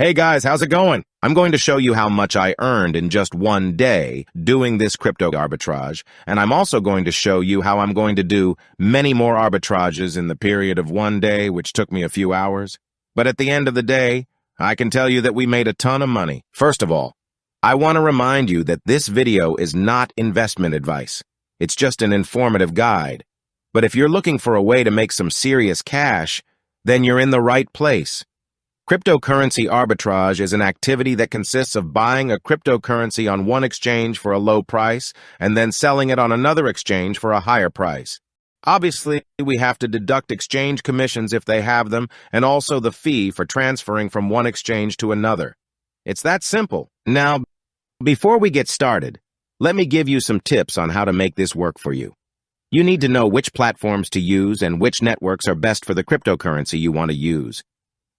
Hey guys, how's it going? I'm going to show you how much I earned in just one day doing this crypto arbitrage, and I'm also going to show you how I'm going to do many more arbitrages in the period of one day, which took me a few hours. But at the end of the day, I can tell you that we made a ton of money. First of all, I want to remind you that this video is not investment advice. It's just an informative guide. But if you're looking for a way to make some serious cash, then you're in the right place. Cryptocurrency arbitrage is an activity that consists of buying a cryptocurrency on one exchange for a low price and then selling it on another exchange for a higher price. Obviously, we have to deduct exchange commissions if they have them, and also the fee for transferring from one exchange to another. It's that simple. Now, before we get started, let me give you some tips on how to make this work for you. You need to know which platforms to use and which networks are best for the cryptocurrency you want to use.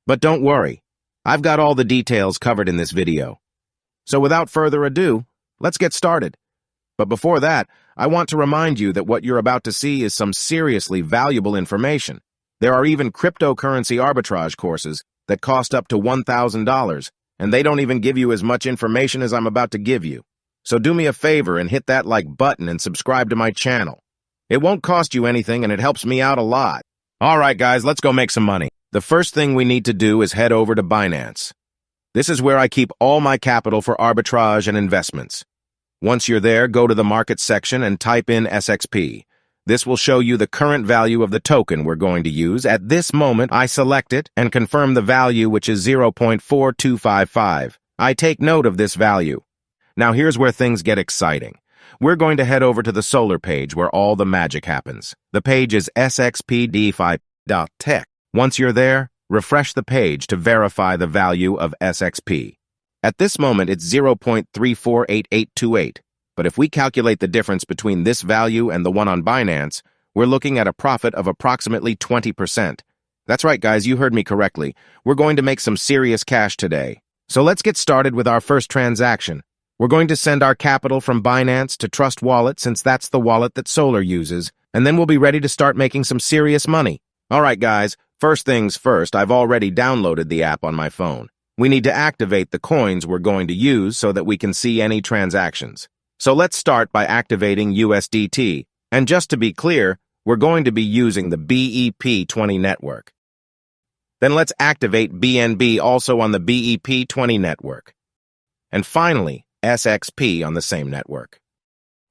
But don't worry, I've got all the details covered in this video. So without further ado, let's get started. But before that, I want to remind you that what you're about to see is some seriously valuable information. There are even cryptocurrency arbitrage courses that cost up to $1,000, and they don't even give you as much information as I'm about to give you. So do me a favor and hit that like button and subscribe to my channel. It won't cost you anything and it helps me out a lot. All right, guys, let's go make some money. The first thing we need to do is head over to Binance. This is where I keep all my capital for arbitrage and investments. Once you're there, go to the market section and type in SXP. This will show you the current value of the token we're going to use. At this moment, I select it and confirm the value, which is 0.4255. I take note of this value. Now here's where things get exciting. We're going to head over to the Solar page where all the magic happens. The page is sxpdefi.tech. Once you're there, refresh the page to verify the value of SXP. At this moment, it's 0.348828, but if we calculate the difference between this value and the one on Binance, we're looking at a profit of approximately 20%. That's right, guys, you heard me correctly. We're going to make some serious cash today. So let's get started with our first transaction. We're going to send our capital from Binance to Trust Wallet, since that's the wallet that Solar uses, and then we'll be ready to start making some serious money. All right, guys. First things first, I've already downloaded the app on my phone. We need to activate the coins we're going to use so that we can see any transactions. So let's start by activating USDT. And just to be clear, we're going to be using the BEP20 network. Then let's activate BNB also on the BEP20 network. And finally, SXP on the same network.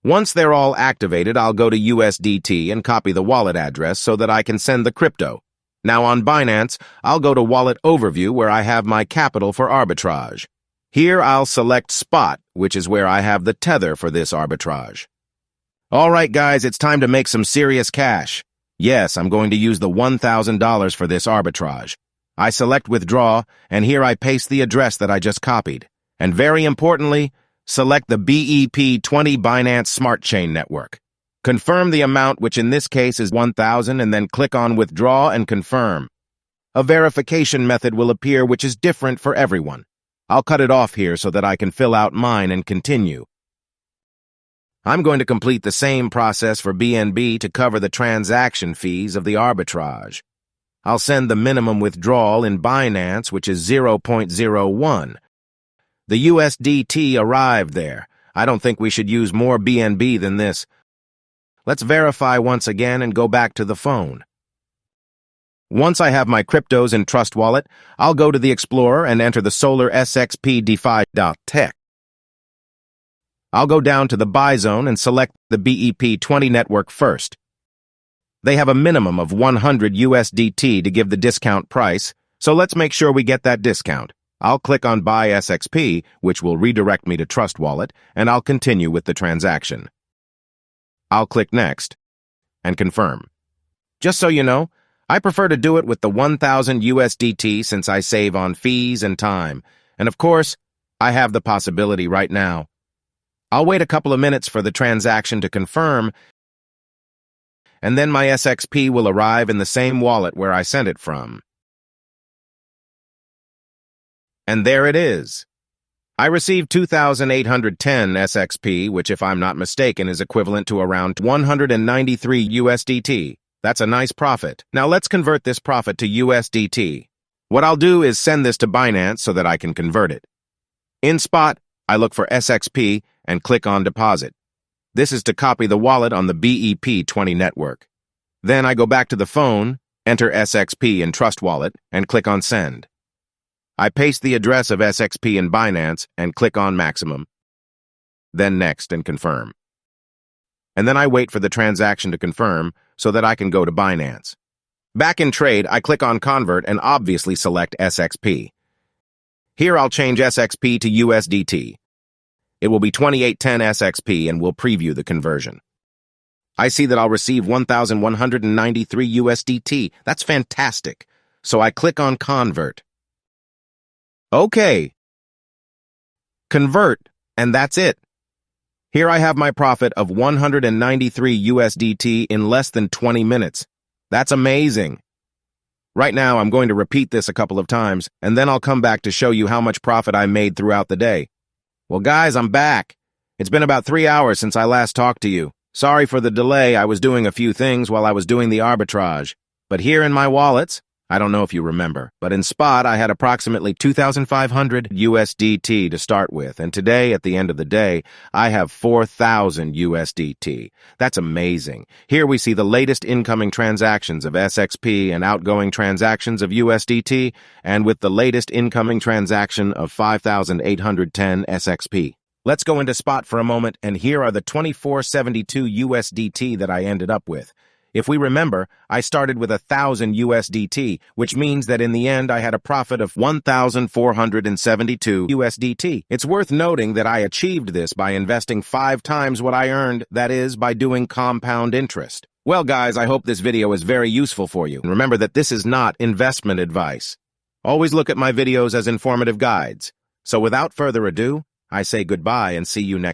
Once they're all activated, I'll go to USDT and copy the wallet address so that I can send the crypto. Now on Binance, I'll go to Wallet Overview where I have my capital for arbitrage. Here I'll select Spot, which is where I have the tether for this arbitrage. All right, guys, it's time to make some serious cash. Yes, I'm going to use the $1,000 for this arbitrage. I select Withdraw, and here I paste the address that I just copied. And very importantly, select the BEP20 Binance Smart Chain Network. Confirm the amount, which in this case is 1,000, and then click on Withdraw and Confirm. A verification method will appear which is different for everyone. I'll cut it off here so that I can fill out mine and continue. I'm going to complete the same process for BNB to cover the transaction fees of the arbitrage. I'll send the minimum withdrawal in Binance, which is 0.01. The USDT arrived there. I don't think we should use more BNB than this. Let's verify once again and go back to the phone. Once I have my cryptos in Trust Wallet, I'll go to the Explorer and enter the Solar SXPDefi.tech. I'll go down to the buy zone and select the BEP20 network first. They have a minimum of 100 USDT to give the discount price, so let's make sure we get that discount. I'll click on Buy SXP, which will redirect me to Trust Wallet, and I'll continue with the transaction. I'll click Next and Confirm. Just so you know, I prefer to do it with the 1,000 USDT since I save on fees and time. And of course, I have the possibility right now. I'll wait a couple of minutes for the transaction to confirm, and then my SXP will arrive in the same wallet where I sent it from. And there it is. I received 2,810 SXP, which, if I'm not mistaken, is equivalent to around 193 USDT. That's a nice profit. Now let's convert this profit to USDT. What I'll do is send this to Binance so that I can convert it. In Spot, I look for SXP and click on Deposit. This is to copy the wallet on the BEP20 network. Then I go back to the phone, enter SXP in Trust Wallet, and click on Send. I paste the address of SXP in Binance and click on Maximum. Then Next and Confirm. And then I wait for the transaction to confirm so that I can go to Binance. Back in Trade, I click on Convert and obviously select SXP. Here I'll change SXP to USDT. It will be 2810 SXP and we'll preview the conversion. I see that I'll receive 1,193 USDT. That's fantastic. So I click on Convert. Okay. Convert, and that's it. Here I have my profit of 193 USDT in less than 20 minutes. That's amazing. Right now, I'm going to repeat this a couple of times, and then I'll come back to show you how much profit I made throughout the day. Well, guys, I'm back. It's been about 3 hours since I last talked to you. Sorry for the delay. I was doing a few things while I was doing the arbitrage. But here in my wallets, I don't know if you remember, but in Spot, I had approximately 2,500 USDT to start with, and today, at the end of the day, I have 4,000 USDT. That's amazing. Here we see the latest incoming transactions of SXP and outgoing transactions of USDT, and with the latest incoming transaction of 5,810 SXP. Let's go into Spot for a moment, and here are the 2472 USDT that I ended up with. If we remember, I started with 1,000 USDT, which means that in the end I had a profit of 1,472 USDT. It's worth noting that I achieved this by investing 5 times what I earned, that is, by doing compound interest. Well, guys, I hope this video is very useful for you. And remember that this is not investment advice. Always look at my videos as informative guides. So without further ado, I say goodbye and see you next time.